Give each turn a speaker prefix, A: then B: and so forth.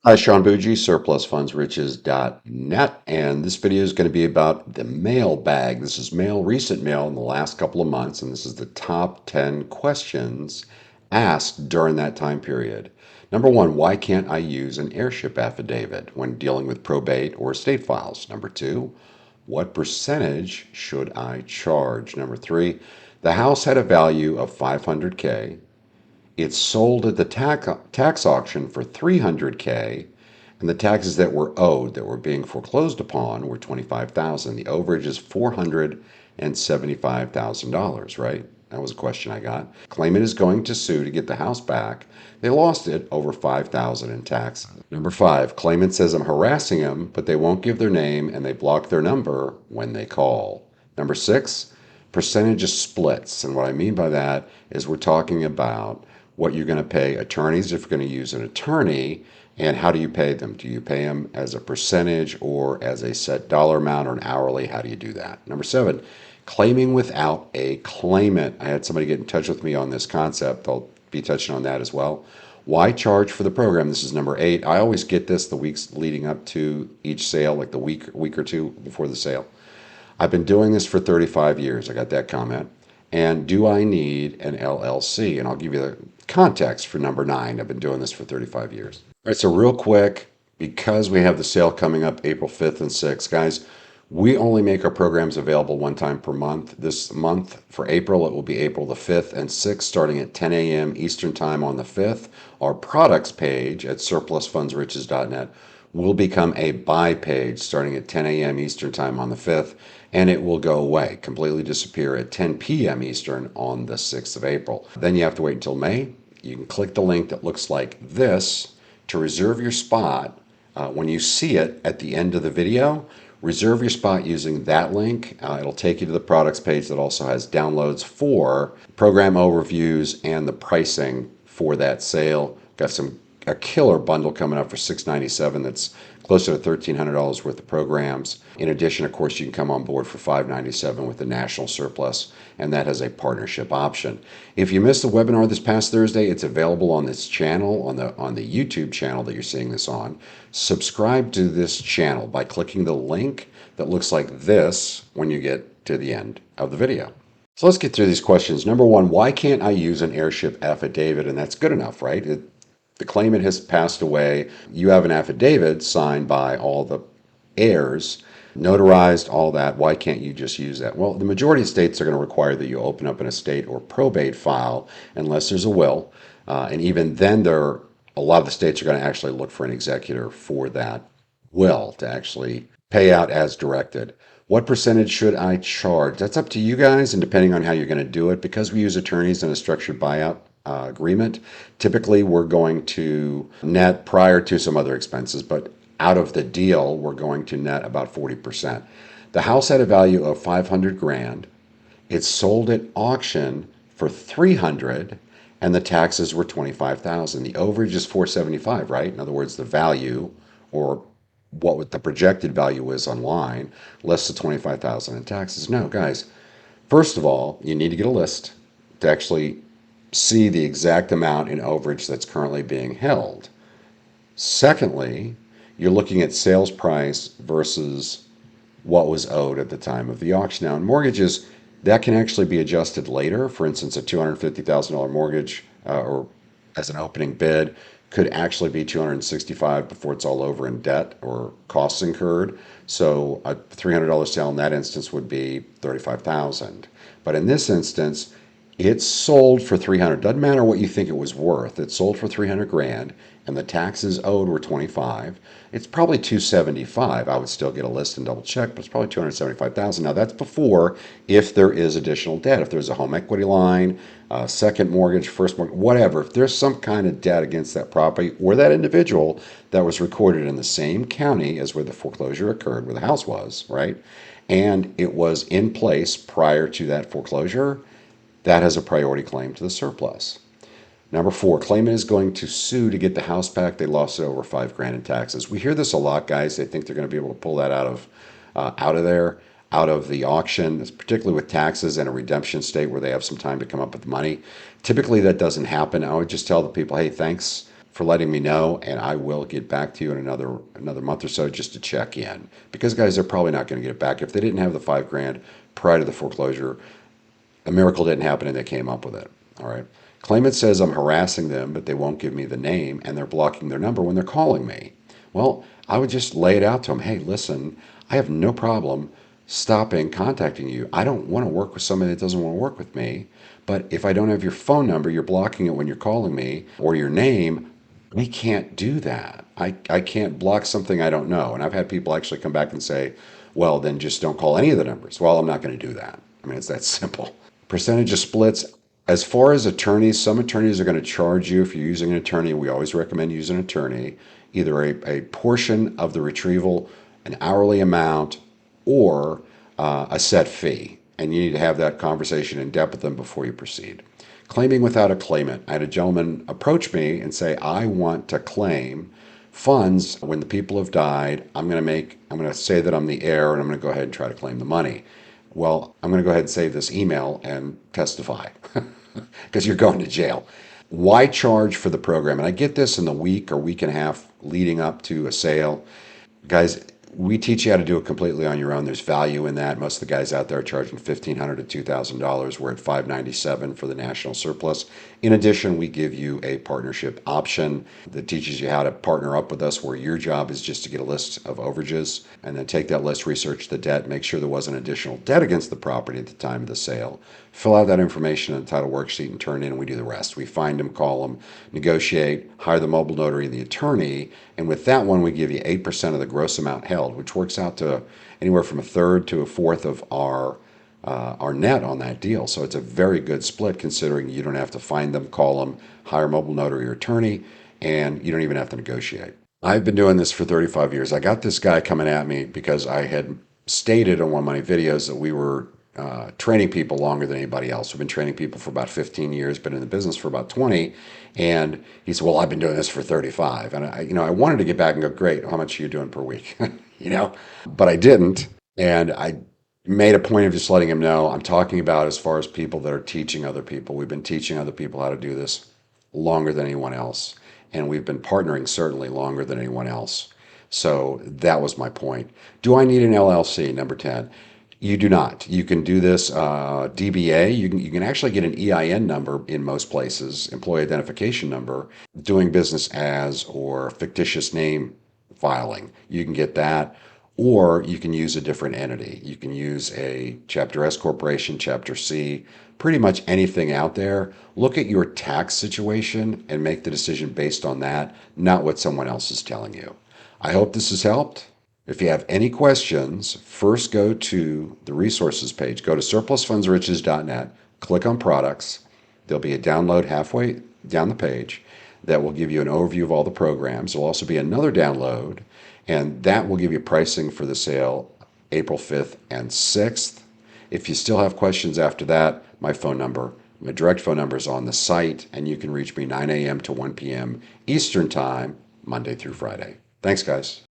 A: Hi, Sean Bougie, surplusfundsriches.net, and this video is going to be about the mailbag. This is recent mail in the last couple of months, and this is the top 10 questions asked during that time period. Number one, why can't I use an heirship affidavit when dealing with probate or estate files? Number two, what percentage should I charge? Number three, the house had a value of 500K. It sold at the tax auction for 300K, and the taxes that were owed, that were being foreclosed upon, were 25,000. The overage is $475,000, right? That was a question I got. Claimant is going to sue to get the house back. They lost it over 5,000 in taxes. Number five, claimant says I'm harassing him, but they won't give their name and they block their number when they call. Number six, percentage of splits. And what I mean by that is we're talking about what you're going to pay attorneys if you're going to use an attorney, and how do you pay them? Do you pay them as a percentage or as a set dollar amount or an hourly? How do you do that? Number seven, claiming without a claimant. I had somebody get in touch with me on this concept. I'll be touching on that as well. Why charge for the program? This is number eight. I always get this the weeks leading up to each sale, like the week or two before the sale. I've been doing this for 35 years. I got that comment. And do I need an LLC? And I'll give you the context for number nine. I've been doing this for 35 years. All right, so real quick, because we have the sale coming up April 5th and 6th, guys, we only make our programs available one time per month. This month for April, it will be April the 5th and 6th, starting at 10 a.m. Eastern Time on the 5th. Our products page at surplusfundsriches.net will become a buy page starting at 10 a.m. Eastern Time on the 5th, and it will go away, completely disappear at 10 p.m. Eastern on the 6th of April. Then you have to wait until May. You can click the link that looks like this to reserve your spot. When you see it at the end of the video, reserve your spot using that link. It'll take you to the products page that also has downloads for program overviews and the pricing for that sale. Got a killer bundle coming up for $697 that's closer to $1,300 worth of programs. In addition, of course, you can come on board for $597 with the national surplus, and that has a partnership option. If you missed the webinar this past Thursday, it's available on this channel, on the YouTube channel that you're seeing this on. Subscribe to this channel by clicking the link that looks like this when you get to the end of the video. So let's get through these questions. Number one, why can't I use an heirship affidavit? And that's good enough, right? The claimant has passed away. You have an affidavit signed by all the heirs, notarized, all that. Why can't you just use that? Well, the majority of states are going to require that you open up an estate or probate file unless there's a will. And even then, a lot of the states are going to actually look for an executor for that will to actually pay out as directed. What percentage should I charge? That's up to you guys, and depending on how you're going to do it, because we use attorneys in a structured buyout agreement, typically we're going to net prior to some other expenses, but out of the deal, we're going to net about 40%. The house had a value of 500 grand. It sold at auction for 300, and the taxes were 25,000. The overage is 475, right? In other words, the value, or what the projected value is online, less than 25,000 in taxes. No, guys. First of all, you need to get a list to actually see the exact amount in overage that's currently being held. Secondly, you're looking at sales price versus what was owed at the time of the auction. Now, in mortgages, that can actually be adjusted later. For instance, a $250,000 mortgage or as an opening bid could actually be 265 before it's all over in debt or costs incurred. So a $300 sale in that instance would be 35,000. But in this instance, it sold for 300. Doesn't matter what you think it was worth. It sold for 300 grand, and the taxes owed were 25. It's probably 275. I would still get a list and double check, but it's probably 275,000. Now that's before, if there is additional debt, if there's a home equity line, second mortgage, first mortgage, whatever. If there's some kind of debt against that property or that individual that was recorded in the same county as where the foreclosure occurred, where the house was, right? And it was in place prior to that foreclosure, that has a priority claim to the surplus. Number four, claimant is going to sue to get the house back. They lost it over 5 grand in taxes. We hear this a lot, guys. They think they're going to be able to pull that out of there, out of the auction, particularly with taxes and a redemption state where they have some time to come up with money. Typically, that doesn't happen. I would just tell the people, hey, thanks for letting me know, and I will get back to you in another month or so just to check in. Because guys, they're probably not going to get it back. If they didn't have the 5 grand prior to the foreclosure, a miracle didn't happen and they came up with it. All right. Claimant says I'm harassing them, but they won't give me the name and they're blocking their number when they're calling me. Well, I would just lay it out to them. Hey, listen, I have no problem stopping contacting you. I don't want to work with somebody that doesn't want to work with me. But if I don't have your phone number, you're blocking it when you're calling me, or your name, we can't do that. I can't block something I don't know. And I've had people actually come back and say, well, then just don't call any of the numbers. Well, I'm not going to do that. I mean, it's that simple. Percentage of splits. As far as attorneys, some attorneys are going to charge you if you're using an attorney. We always recommend using an attorney, either a portion of the retrieval, an hourly amount, or a set fee. And you need to have that conversation in depth with them before you proceed. Claiming without a claimant. I had a gentleman approach me and say, I want to claim funds when the people have died. I'm going to say that I'm the heir and I'm going to go ahead and try to claim the money. Well, I'm going to go ahead and save this email and testify because you're going to jail. Why charge for the program? And I get this in the week or week and a half leading up to a sale. Guys, we teach you how to do it completely on your own. There's value in that. Most of the guys out there are charging $1,500 to $2,000. We're at $597 for the national surplus. In addition, we give you a partnership option that teaches you how to partner up with us, where your job is just to get a list of overages and then take that list, research the debt, make sure there wasn't additional debt against the property at the time of the sale. Fill out that information in the title worksheet and turn in, and we do the rest. We find them, call them, negotiate, hire the mobile notary and the attorney, and with that one, we give you 8% of the gross amount held, which works out to anywhere from a third to a fourth of our net on that deal. So it's a very good split considering you don't have to find them, call them, hire a mobile notary or attorney, and you don't even have to negotiate. I've been doing this for 35 years. I got this guy coming at me because I had stated on one of my videos that we were training people longer than anybody else. We've been training people for about 15 years, been in the business for about 20. And he said, well, I've been doing this for 35. And I wanted to get back and go, great, how much are you doing per week? But I didn't. And I made a point of just letting him know I'm talking about as far as people that are teaching other people. We've been teaching other people how to do this longer than anyone else. And we've been partnering certainly longer than anyone else. So that was my point. Do I need an LLC? Number 10. You do not. You can do this DBA. You can actually get an EIN number in most places, employee identification number, doing business as or fictitious name filing. You can get that, or you can use a different entity. You can use a Chapter S corporation, Chapter C, pretty much anything out there. Look at your tax situation and make the decision based on that, not what someone else is telling you. I hope this has helped. If you have any questions, first go to the resources page. Go to surplusfundsriches.net, click on products. There'll be a download halfway down the page that will give you an overview of all the programs. There'll also be another download, and that will give you pricing for the sale April 5th and 6th. If you still have questions after that, my direct phone number is on the site, and you can reach me 9 a.m. to 1 p.m. Eastern Time, Monday through Friday. Thanks, guys.